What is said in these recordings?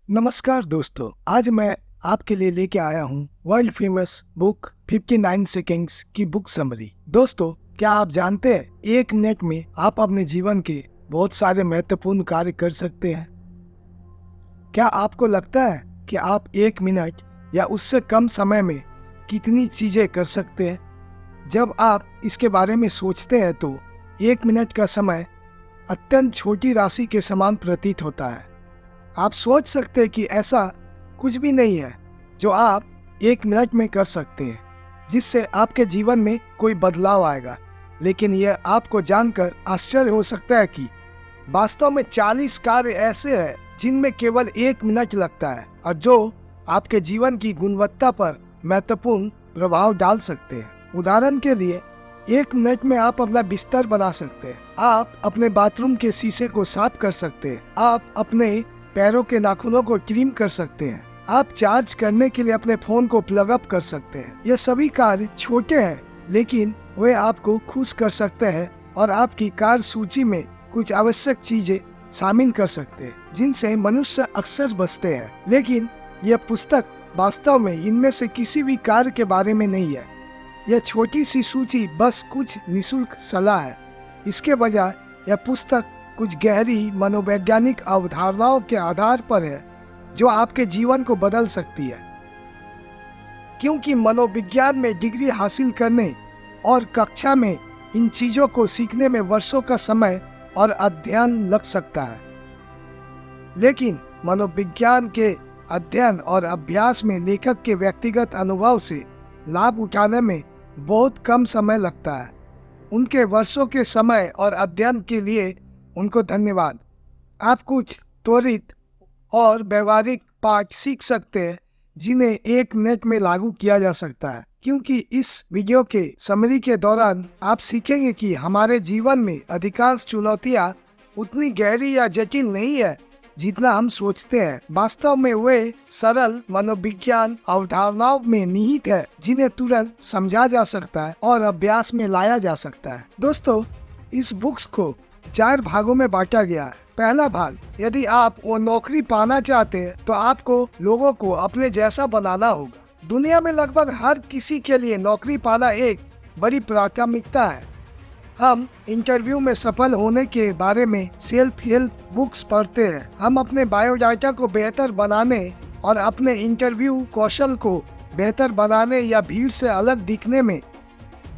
नमस्कार दोस्तों, आज मैं आपके लिए लेके आया हूँ वर्ल्ड फेमस बुक 59 सेकेंड्स की बुक समरी। दोस्तों, क्या आप जानते हैं 1 मिनट में आप अपने जीवन के बहुत सारे महत्वपूर्ण कार्य कर सकते हैं? क्या आपको लगता है कि आप 1 मिनट या उससे कम समय में कितनी चीजें कर सकते हैं? जब आप इसके बारे में सोचते हैं तो 1 मिनट का समय अत्यंत छोटी राशि के समान प्रतीत होता है। आप सोच सकते हैं कि ऐसा कुछ भी नहीं है जो आप 1 मिनट में कर सकते हैं जिससे आपके जीवन में कोई बदलाव आएगा, लेकिन यह आपको जानकर आश्चर्य हो सकता है कि वास्तव में 40 कार्य ऐसे हैं जिनमें केवल 1 मिनट लगता है और जो आपके जीवन की गुणवत्ता पर महत्वपूर्ण प्रभाव डाल सकते हैं। उदाहरण के लिए 1 मिनट में आप अपना बिस्तर बना सकते हैं, आप अपने बाथरूम के शीशे को साफ कर सकते हैं, आप अपने पैरों के नाखूनों को ट्रिम कर सकते हैं, आप चार्ज करने के लिए अपने फोन को प्लग अप कर सकते हैं। ये सभी कार्य छोटे हैं लेकिन वे आपको खुश कर सकते हैं और आपकी कार्य सूची में कुछ आवश्यक चीजें शामिल कर सकते हैं जिनसे मनुष्य अक्सर बचते हैं। लेकिन यह पुस्तक वास्तव में इनमें से किसी भी कार्य के बारे में नहीं है। यह छोटी सी सूची बस कुछ निःशुल्क सलाह है। इसके बजाय यह पुस्तक कुछ गहरी मनोवैज्ञानिक अवधारणाओं के आधार पर है जो आपके जीवन को बदल सकती है। क्योंकि मनोविज्ञान में डिग्री हासिल करने और कक्षा में इन चीजों को सीखने में वर्षों का समय और अध्ययन लग सकता है, लेकिन मनोविज्ञान के अध्ययन और अभ्यास में लेखक के व्यक्तिगत अनुभव से लाभ उठाने में बहुत कम समय लगता है। उनके वर्षों के समय और अध्ययन के लिए उनको धन्यवाद। आप कुछ त्वरित और व्यवहारिक पाठ सीख सकते हैं जिन्हें 1 मिनट में लागू किया जा सकता है, क्योंकि इस वीडियो के समरी के दौरान आप सीखेंगे कि हमारे जीवन में अधिकांश चुनौतियां उतनी गहरी या जटिल नहीं है जितना हम सोचते हैं। वास्तव में वे सरल मनोविज्ञान अवधारणाओं में निहित है जिन्हें तुरंत समझा जा सकता है और अभ्यास में लाया जा सकता है। दोस्तों, इस बुक्स को 4 भागों में बांटा गया है। पहला भाग, यदि आप वो नौकरी पाना चाहते हैं तो आपको लोगों को अपने जैसा बनाना होगा। दुनिया में लगभग हर किसी के लिए नौकरी पाना एक बड़ी प्राथमिकता है। हम इंटरव्यू में सफल होने के बारे में सेल्फ हेल्प बुक्स पढ़ते हैं। हम अपने बायोडाटा को बेहतर बनाने और अपने इंटरव्यू कौशल को बेहतर बनाने या भीड़ से अलग दिखने में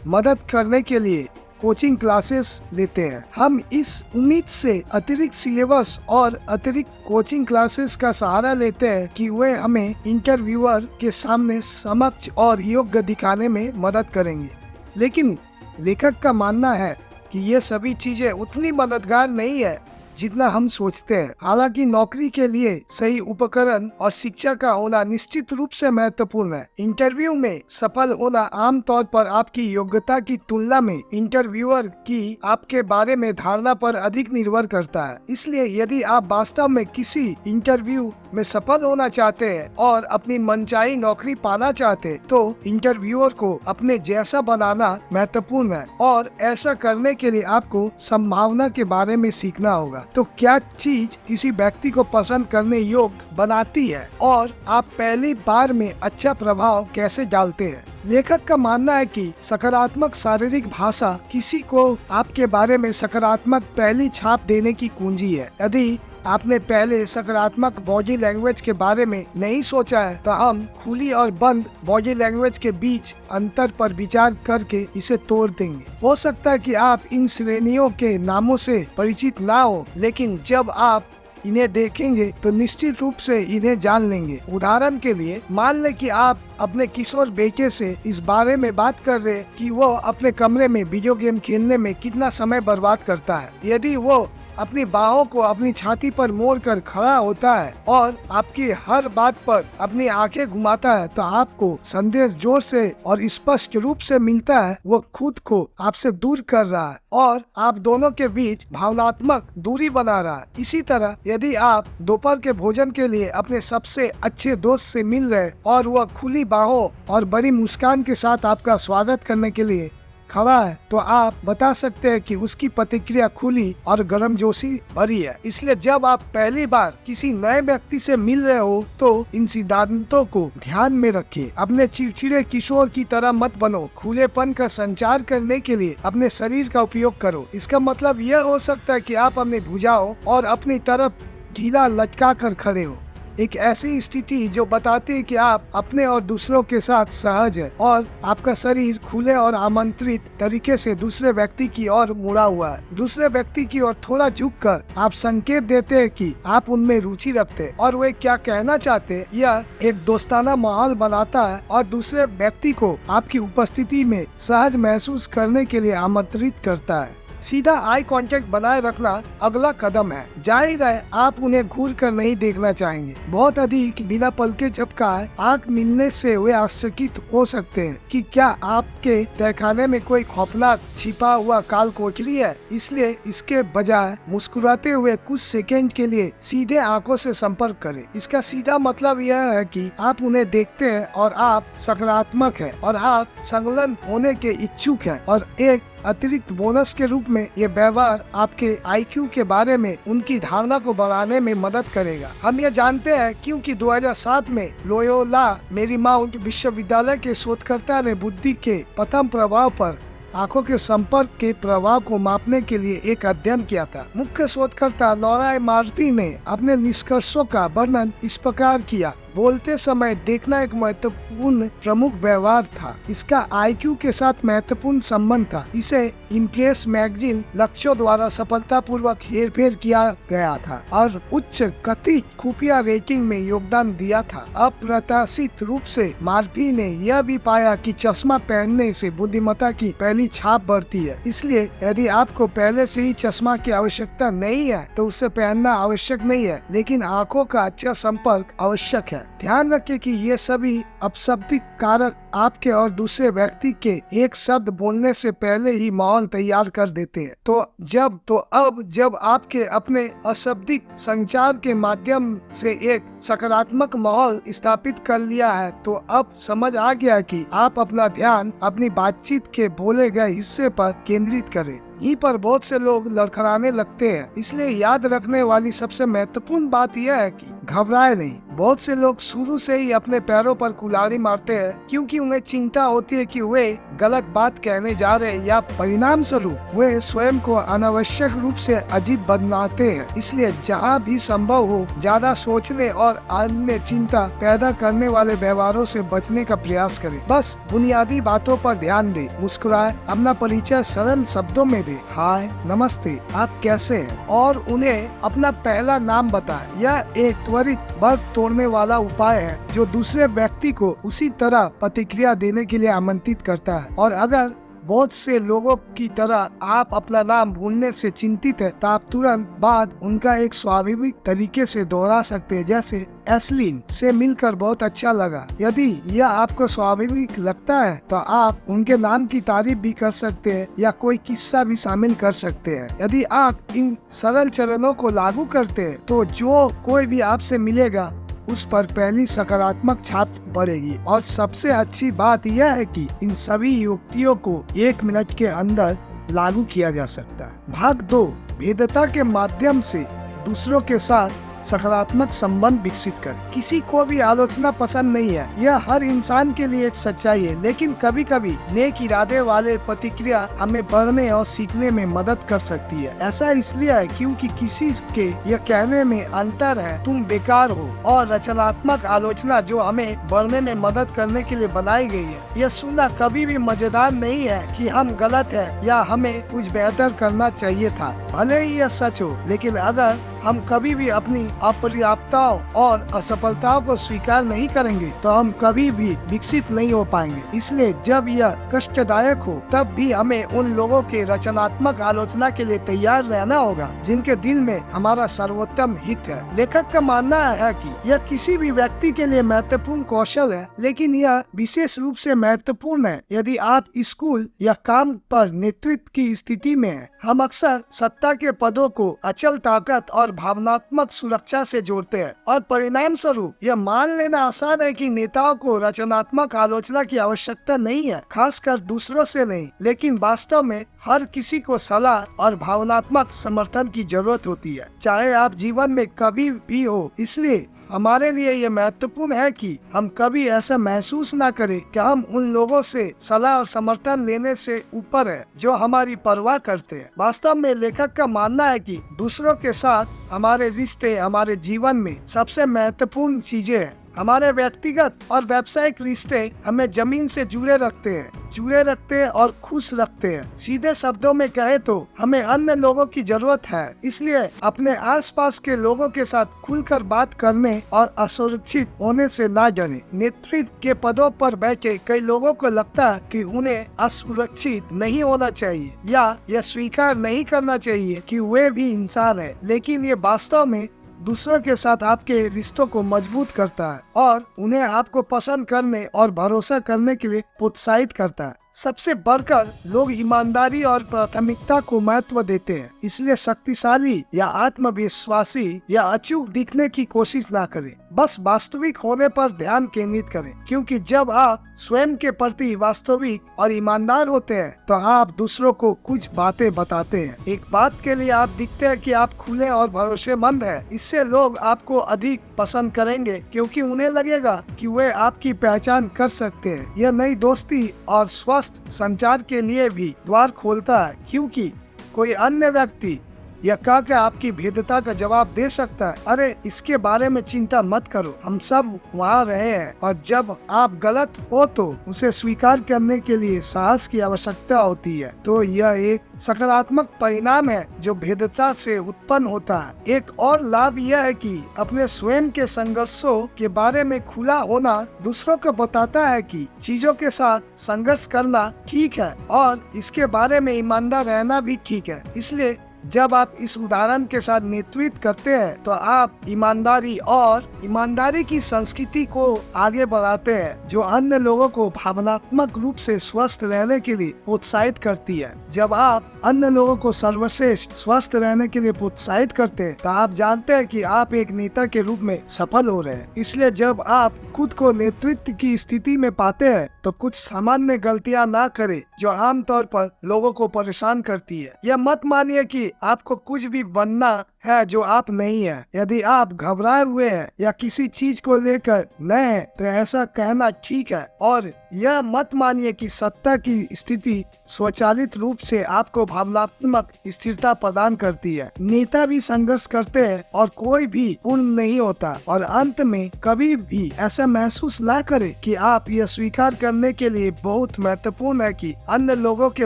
मदद करने के लिए कोचिंग क्लासेस लेते हैं। हम इस उम्मीद से अतिरिक्त सिलेबस और अतिरिक्त कोचिंग क्लासेस का सहारा लेते हैं कि वे हमें इंटरव्यूअर के सामने समक्ष और योग्य दिखाने में मदद करेंगे। लेकिन लेखक का मानना है कि ये सभी चीजें उतनी मददगार नहीं है जितना हम सोचते हैं। हालांकि नौकरी के लिए सही उपकरण और शिक्षा का होना निश्चित रूप से महत्वपूर्ण है। इंटरव्यू में सफल होना आमतौर पर आपकी योग्यता की तुलना में इंटरव्यूअर की आपके बारे में धारणा पर अधिक निर्भर करता है। इसलिए यदि आप वास्तव में किसी इंटरव्यू में सफल होना चाहते हैं और अपनी मनचाही नौकरी पाना चाहते हैं, तो इंटरव्यूअर को अपने जैसा बनाना महत्वपूर्ण है और ऐसा करने के लिए आपको संभावना के बारे में सीखना होगा। तो क्या चीज किसी व्यक्ति को पसंद करने योग्य बनाती है और आप पहली बार में अच्छा प्रभाव कैसे डालते हैं? लेखक का मानना है कि सकारात्मक शारीरिक भाषा किसी को आपके बारे में सकारात्मक पहली छाप देने की कुंजी है। यदि आपने पहले सकारात्मक बॉडी लैंग्वेज के बारे में नहीं सोचा है तो हम खुली और बंद बॉडी लैंग्वेज के बीच अंतर पर विचार करके इसे तोड़ देंगे। हो सकता है कि आप इन श्रेणियों के नामों से परिचित ना हो, लेकिन जब आप इन्हें देखेंगे तो निश्चित रूप से इन्हें जान लेंगे। उदाहरण के लिए, मान लें कि आप अपने किशोर बेटे से इस बारे में बात कर रहे हैं कि वो अपने कमरे में वीडियो गेम खेलने में कितना समय बर्बाद करता है। यदि वो अपनी बाहों को अपनी छाती पर मोड़ कर खड़ा होता है और आपकी हर बात पर अपनी आंखें घुमाता है तो आपको संदेश जोर से और स्पष्ट रूप से मिलता है वो खुद को आपसे दूर कर रहा है और आप दोनों के बीच भावनात्मक दूरी बना रहा है। इसी तरह यदि आप दोपहर के भोजन के लिए अपने सबसे अच्छे दोस्त से मिल रहे और वह खुली बाहों और बड़ी मुस्कान के साथ आपका स्वागत करने के लिए खड़ा है तो आप बता सकते हैं कि उसकी प्रतिक्रिया खुली और गर्मजोशी भरी है। इसलिए जब आप पहली बार किसी नए व्यक्ति से मिल रहे हो तो इन सिद्धांतों को ध्यान में रखिए। अपने चिड़चिड़े किशोर की तरह मत बनो। खुलेपन का संचार करने के लिए अपने शरीर का उपयोग करो। इसका मतलब यह हो सकता है कि आप अपनी भुजाओं और अपनी तरफ ढीला लटका कर खड़े हो, एक ऐसी स्थिति जो बताती है कि आप अपने और दूसरों के साथ सहज है और आपका शरीर खुले और आमंत्रित तरीके से दूसरे व्यक्ति की ओर मुड़ा हुआ है। दूसरे व्यक्ति की ओर थोड़ा झुककर आप संकेत देते हैं कि आप उनमें रुचि रखते हैं और वे क्या कहना चाहते हैं। यह एक दोस्ताना माहौल बनाता है और दूसरे व्यक्ति को आपकी उपस्थिति में सहज महसूस करने के लिए आमंत्रित करता है। सीधा आई कांटेक्ट बनाए रखना अगला कदम है। जाहिर है आप उन्हें घूर कर नहीं देखना चाहेंगे। बहुत अधिक बिना पलके झपकाए आंख मिलने से वे आश्चर्यचकित हो सकते हैं कि क्या आपके तहखाने में कोई खौफनाक छिपा हुआ काल कोठरी है। इसलिए इसके बजाय मुस्कुराते हुए कुछ सेकंड के लिए सीधे आंखों से संपर्क करें। इसका सीधा मतलब यह है कि आप उन्हें देखते हैं और आप सकारात्मक हैं और आप संलग्न होने के इच्छुक हैं। और एक अतिरिक्त बोनस के रूप में ये व्यवहार आपके IQ के बारे में उनकी धारणा को बढ़ाने में मदद करेगा। हम ये जानते हैं क्योंकि 2007 में लोयोला मेरीमाउंट विश्वविद्यालय के शोधकर्ता ने बुद्धि के प्रथम प्रभाव पर आंखों के संपर्क के प्रभाव को मापने के लिए एक अध्ययन किया था। मुख्य शोधकर्ता नोरा मार्फी ने अपने निष्कर्षों का वर्णन इस प्रकार किया। बोलते समय देखना एक महत्वपूर्ण प्रमुख व्यवहार था। इसका IQ के साथ महत्वपूर्ण संबंध था। इसे इम्प्रेस मैगजीन लक्ष्यों द्वारा सफलतापूर्वक हेरफेर किया गया था और उच्च कथित खुफिया रेटिंग में योगदान दिया था। अप्रत्याशित रूप से मार्फी ने यह भी पाया कि चश्मा पहनने से बुद्धिमत्ता की पहली छाप बढ़ती है। इसलिए यदि आपको पहले से ही चश्मा की आवश्यकता नहीं है तो उसे पहनना आवश्यक नहीं है, लेकिन आंखों का अच्छा संपर्क आवश्यक है। ध्यान रखें कि ये सभी अपशब्दिक कारक आपके और दूसरे व्यक्ति के एक शब्द बोलने से पहले ही माहौल तैयार कर देते हैं। तो अब जब आपके अपने अशब्दिक संचार के माध्यम से एक सकारात्मक माहौल स्थापित कर लिया है, तो अब समझ आ गया कि आप अपना ध्यान अपनी बातचीत के बोले गए हिस्से पर केंद्रित करें। यहीं पर बहुत से लोग लड़खड़ाने लगते हैं। इसलिए याद रखने वाली सबसे महत्वपूर्ण बात यह है कि घबराए नहीं। बहुत से लोग शुरू से ही अपने पैरों पर कुल्हाड़ी मारते हैं क्योंकि उन्हें चिंता होती है कि वे गलत बात कहने जा रहे हैं या परिणाम स्वरूप वे स्वयं को अनावश्यक रूप से अजीब बनाते हैं। इसलिए जहाँ भी संभव हो ज्यादा सोचने और अन्य चिंता पैदा करने वाले व्यवहारों से बचने का प्रयास करें। बस बुनियादी बातों पर ध्यान दें, मुस्कुराए, अपना परिचय सरल शब्दों में दे, हाय, नमस्ते, आप कैसे हैं, और उन्हें अपना पहला नाम बताएं। यह एक त्वरित बर्फ तोड़ने वाला उपाय है जो दूसरे व्यक्ति को उसी तरह प्रतिक्रिया देने के लिए आमंत्रित करता है। और अगर बहुत से लोगों की तरह आप अपना नाम भूलने से चिंतित है तो आप तुरंत बाद उनका एक स्वाभाविक तरीके से दोहरा सकते हैं, जैसे एस्लिन से मिलकर बहुत अच्छा लगा। यदि यह आपको स्वाभाविक लगता है तो आप उनके नाम की तारीफ भी कर सकते हैं या कोई किस्सा भी शामिल कर सकते हैं। यदि आप इन सरल चरणों को लागू करते हैं तो जो कोई भी आपसे मिलेगा उस पर पहली सकारात्मक छाप पड़ेगी। और सबसे अच्छी बात यह है कि इन सभी युक्तियों को 1 मिनट के अंदर लागू किया जा सकता है। भाग 2, भेद्यता के माध्यम से दूसरों के साथ सकारात्मक संबंध विकसित कर। किसी को भी आलोचना पसंद नहीं है, यह हर इंसान के लिए एक सच्चाई है, लेकिन कभी कभी नेक इरादे वाले प्रतिक्रिया हमें बढ़ने और सीखने में मदद कर सकती है। ऐसा इसलिए है क्योंकि किसी के यह कहने में अंतर है तुम बेकार हो, और रचनात्मक आलोचना जो हमें बढ़ने में मदद करने के लिए बनाई गई है। यह सुनना कभी भी मजेदार नहीं है कि हम गलत है या हमें कुछ बेहतर करना चाहिए था। भले ही यह सच हो, लेकिन अगर हम कभी भी अपनी अपर्याप्तताओं और असफलताओं को स्वीकार नहीं करेंगे तो हम कभी भी विकसित नहीं हो पाएंगे। इसलिए जब यह कष्टदायक हो तब भी हमें उन लोगों के रचनात्मक आलोचना के लिए तैयार रहना होगा जिनके दिल में हमारा सर्वोत्तम हित है। लेखक का मानना है कि यह किसी भी व्यक्ति के लिए महत्वपूर्ण कौशल है, लेकिन यह विशेष रूप से महत्वपूर्ण है यदि आप स्कूल या काम पर नेतृत्व की स्थिति में हैं। हम अक्सर सत्ता के पदों को अचल ताकत और भावनात्मक सुरक्षा से जोड़ते हैं। और परिणाम स्वरूप यह मान लेना आसान है कि नेताओं को रचनात्मक आलोचना की आवश्यकता नहीं है, खासकर दूसरों से नहीं, लेकिन वास्तव में हर किसी को सलाह और भावनात्मक समर्थन की जरूरत होती है, चाहे आप जीवन में कभी भी हो। इसलिए हमारे लिए ये महत्वपूर्ण है कि हम कभी ऐसा महसूस ना करें कि हम उन लोगों से सलाह और समर्थन लेने से ऊपर है जो हमारी परवाह करते हैं। वास्तव में लेखक का मानना है कि दूसरों के साथ हमारे रिश्ते हमारे जीवन में सबसे महत्वपूर्ण चीजें हैं। हमारे व्यक्तिगत और व्यावसायिक रिश्ते हमें जमीन से जुड़े रखते हैं और खुश रखते हैं। सीधे शब्दों में कहे तो हमें अन्य लोगों की जरूरत है। इसलिए अपने आसपास के लोगों के साथ खुलकर बात करने और असुरक्षित होने से ना डरें। नेतृत्व के पदों पर बैठे कई लोगों को लगता है कि उन्हें असुरक्षित नहीं होना चाहिए या यह स्वीकार नहीं करना चाहिए कि वे भी इंसान है, लेकिन ये वास्तव में दूसरों के साथ आपके रिश्तों को मजबूत करता है और उन्हें आपको पसंद करने और भरोसा करने के लिए प्रोत्साहित करता है। सबसे बढ़कर लोग ईमानदारी और प्राथमिकता को महत्व देते हैं। इसलिए शक्तिशाली या आत्मविश्वासी या अचूक दिखने की कोशिश ना करें, बस वास्तविक होने पर ध्यान केंद्रित करें, क्योंकि जब आप स्वयं के प्रति वास्तविक और ईमानदार होते हैं तो आप दूसरों को कुछ बातें बताते हैं। एक बात के लिए आप दिखते हैं कि आप खुले और भरोसेमंद हैं। इससे लोग आपको अधिक पसंद करेंगे क्योंकि उन्हें लगेगा कि वे आपकी पहचान कर सकते हैं। यह नई दोस्ती और स्वस्थ संचार के लिए भी द्वार खोलता है, क्योंकि कोई अन्य व्यक्ति यह कह के आपकी भेद्यता का जवाब दे सकता है, अरे इसके बारे में चिंता मत करो, हम सब वहाँ रहे हैं। और जब आप गलत हो तो उसे स्वीकार करने के लिए साहस की आवश्यकता होती है। तो यह एक सकारात्मक परिणाम है जो भेद्यता से उत्पन्न होता है। एक और लाभ यह है कि अपने स्वयं के संघर्षों के बारे में खुला होना दूसरों को बताता है कि चीजों के साथ संघर्ष करना ठीक है और इसके बारे में ईमानदार रहना भी ठीक है। इसलिए जब आप इस उदाहरण के साथ नेतृत्व करते हैं तो आप ईमानदारी की संस्कृति को आगे बढ़ाते हैं जो अन्य लोगों को भावनात्मक रूप से स्वस्थ रहने के लिए प्रोत्साहित करती है। जब आप अन्य लोगों को सर्वश्रेष्ठ स्वस्थ रहने के लिए प्रोत्साहित करते हैं तो आप जानते हैं कि आप एक नेता के रूप में सफल हो रहे हैं। इसलिए जब आप खुद को नेतृत्व की स्थिति में पाते हैं तो कुछ सामान्य गलतियां ना करें जो आमतौर पर लोगों को परेशान करती है। यह मत मानिए कि आपको कुछ भी बनना है जो आप नहीं है। यदि आप घबराए हुए हैं या किसी चीज को लेकर नए हैं तो ऐसा कहना ठीक है। और यह मत मानिए कि सत्ता की स्थिति स्वचालित रूप से आपको भावनात्मक स्थिरता प्रदान करती है। नेता भी संघर्ष करते हैं और कोई भी पूर्ण नहीं होता। और अंत में कभी भी ऐसा महसूस ना करें कि आप यह स्वीकार करने के लिए बहुत महत्वपूर्ण है कि अन्य लोगों के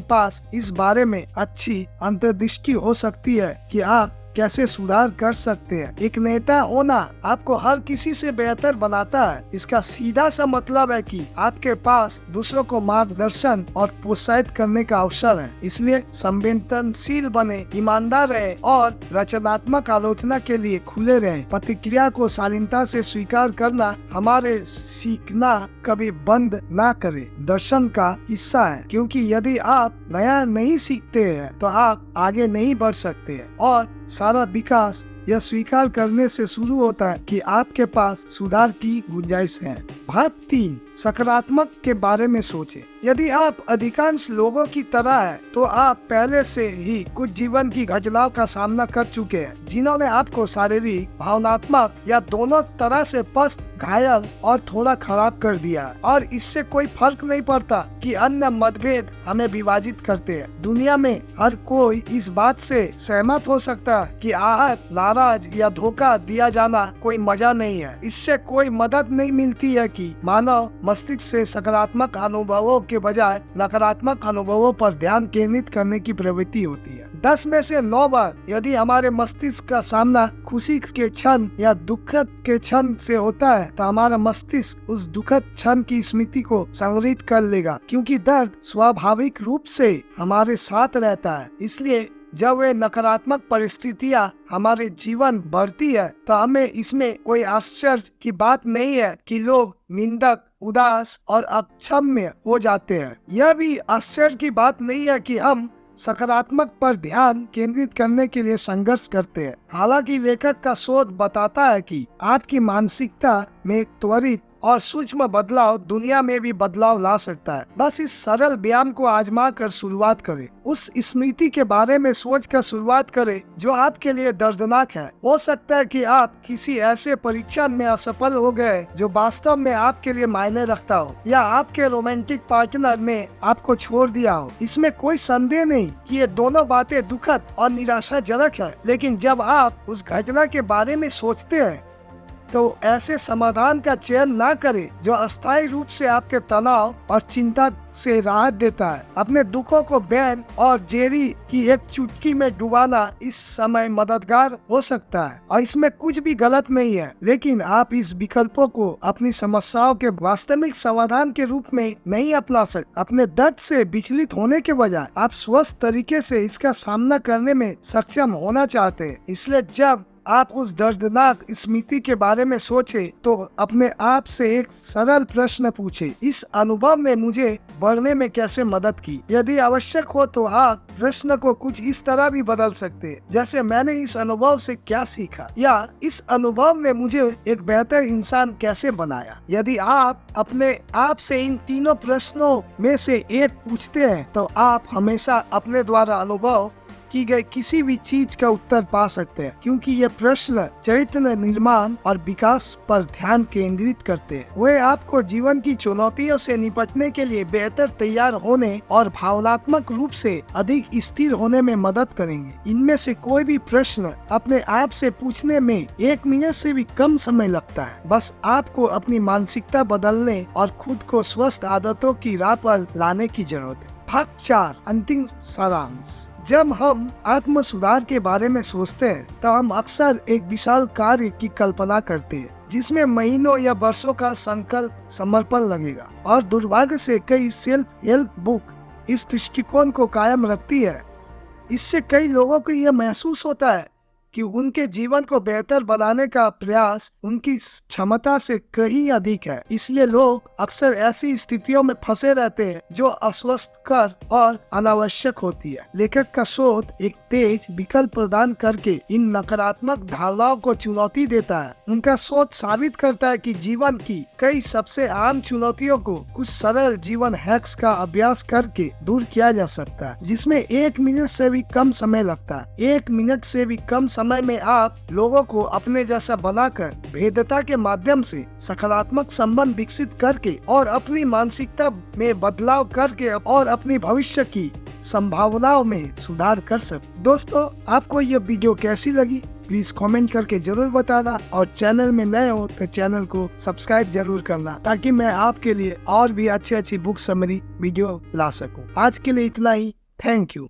पास इस बारे में अच्छी अंतर्दृष्टि हो सकती है कि आप कैसे सुधार कर सकते हैं। एक नेता होना आपको हर किसी से बेहतर बनाता है। इसका सीधा सा मतलब है कि आपके पास दूसरों को मार्गदर्शन और प्रोत्साहित करने का अवसर है। इसलिए संवेदनशील बने, ईमानदार रहे और रचनात्मक आलोचना के लिए खुले रहे। प्रतिक्रिया को शालीनता से स्वीकार करना हमारे सीखना कभी बंद ना करे दर्शन का हिस्सा है, क्योंकि यदि आप नया नहीं सीखते हैं तो आप आगे नहीं बढ़ सकते हैं। और सारा विकास यह स्वीकार करने से शुरू होता है कि आपके पास सुधार की गुंजाइश है। भाग 3, सकारात्मक के बारे में सोचें। यदि आप अधिकांश लोगों की तरह हैं, तो आप पहले से ही कुछ जीवन की घटनाओं का सामना कर चुके हैं जिन्होंने आपको शारीरिक, भावनात्मक या दोनों तरह से पस्त, घायल और थोड़ा खराब कर दिया। और इससे कोई फर्क नहीं पड़ता कि अन्य मतभेद हमें विभाजित करते हैं। दुनिया में हर कोई इस बात से सहमत हो सकता है कि आहत, नाराज या धोखा दिया जाना कोई मजा नहीं है। इससे कोई मदद नहीं मिलती है कि मानव मस्तिष्क से सकारात्मक अनुभवों के बजाय नकारात्मक अनुभवों पर ध्यान केंद्रित करने की प्रवृत्ति होती है। 10 में से 9 बार यदि हमारे मस्तिष्क का सामना खुशी के क्षण या दुखद के क्षण से होता है तो हमारा मस्तिष्क उस दुखद क्षण की स्मृति को संग्रहित कर लेगा, क्योंकि दर्द स्वाभाविक रूप से हमारे साथ रहता है। इसलिए जब वे नकारात्मक परिस्थितियां हमारे जीवन बढ़ती है तो हमें इसमें कोई आश्चर्य की बात नहीं है कि लोग निंदक, उदास और अक्षम्य हो जाते हैं। यह भी आश्चर्य की बात नहीं है कि हम सकारात्मक पर ध्यान केंद्रित करने के लिए संघर्ष करते हैं। हालांकि लेखक का शोध बताता है कि आपकी मानसिकता में एक त्वरित और सूक्ष्म बदलाव दुनिया में भी बदलाव ला सकता है। बस इस सरल व्यायाम को आजमा कर शुरुआत करें। उस स्मृति के बारे में सोच कर शुरुआत करें जो आपके लिए दर्दनाक है। हो सकता है कि आप किसी ऐसे परीक्षण में असफल हो गए जो वास्तव में आपके लिए मायने रखता हो, या आपके रोमांटिक पार्टनर ने आपको छोड़ दिया हो। इसमें कोई संदेह नहीं कि ये दोनों बातें दुखद और निराशाजनक है, लेकिन जब आप उस घटना के बारे में सोचते हैं तो ऐसे समाधान का चयन ना करें जो अस्थायी रूप से आपके तनाव और चिंता से राहत देता है। अपने दुखों को बेन और जेरी की एक चुटकी में डुबाना इस समय मददगार हो सकता है और इसमें कुछ भी गलत नहीं है, लेकिन आप इस विकल्पों को अपनी समस्याओं के वास्तविक समाधान के रूप में नहीं अपना सकते। अपने दर्द से विचलित होने के बजाय आप स्वस्थ तरीके से इसका सामना करने में सक्षम होना चाहते हैं। इसलिए जब आप उस दर्दनाक स्मृति के बारे में सोचे तो अपने आप से एक सरल प्रश्न पूछे, इस अनुभव ने मुझे बढ़ने में कैसे मदद की? यदि आवश्यक हो तो आप प्रश्न को कुछ इस तरह भी बदल सकते हैं, जैसे मैंने इस अनुभव से क्या सीखा, या इस अनुभव ने मुझे एक बेहतर इंसान कैसे बनाया। यदि आप अपने आप से इन तीनों प्रश्नों में से एक पूछते हैं तो आप हमेशा अपने द्वारा अनुभव की गई किसी भी चीज का उत्तर पा सकते हैं, क्योंकि ये प्रश्न चरित्र निर्माण और विकास पर ध्यान केंद्रित करते हैं। वे आपको जीवन की चुनौतियों से निपटने के लिए बेहतर तैयार होने और भावनात्मक रूप से अधिक स्थिर होने में मदद करेंगे। इनमें से कोई भी प्रश्न अपने आप से पूछने में 1 मिनट से भी कम समय लगता है। बस आपको अपनी मानसिकता बदलने और खुद को स्वस्थ आदतों की राह पर लाने की जरूरत है। भाग 4 अंतिम सारांश। जब हम आत्म सुधार के बारे में सोचते हैं तो हम अक्सर एक विशाल कार्य की कल्पना करते हैं जिसमें महीनों या वर्षों का संकल्प समर्पण लगेगा, और दुर्भाग्य से कई सेल्फ हेल्प बुक इस दृष्टिकोण को कायम रखती है। इससे कई लोगों को यह महसूस होता है कि उनके जीवन को बेहतर बनाने का प्रयास उनकी क्षमता से कहीं अधिक है। इसलिए लोग अक्सर ऐसी स्थितियों में फंसे रहते हैं जो अस्वस्थकर और अनावश्यक होती है। लेखक का शोध एक तेज विकल्प प्रदान करके इन नकारात्मक धारणाओं को चुनौती देता है। उनका शोध साबित करता है कि जीवन की कई सबसे आम चुनौतियों को कुछ सरल जीवन हैक्स का अभ्यास करके दूर किया जा सकता है, जिसमें 1 मिनट से भी कम समय लगता है। 1 मिनट से भी कम समय में आप लोगों को अपने जैसा बनाकर भेद्यता के माध्यम से सकारात्मक संबंध विकसित करके और अपनी मानसिकता में बदलाव करके और अपनी भविष्य की संभावनाओं में सुधार कर सकते। दोस्तों, आपको यह वीडियो कैसी लगी प्लीज कमेंट करके जरूर बताना, और चैनल में नए हो तो चैनल को सब्सक्राइब जरूर करना ताकि मैं आपके लिए और भी अच्छी बुक समरी वीडियो ला सकूं। आज के लिए इतना ही। Thank you.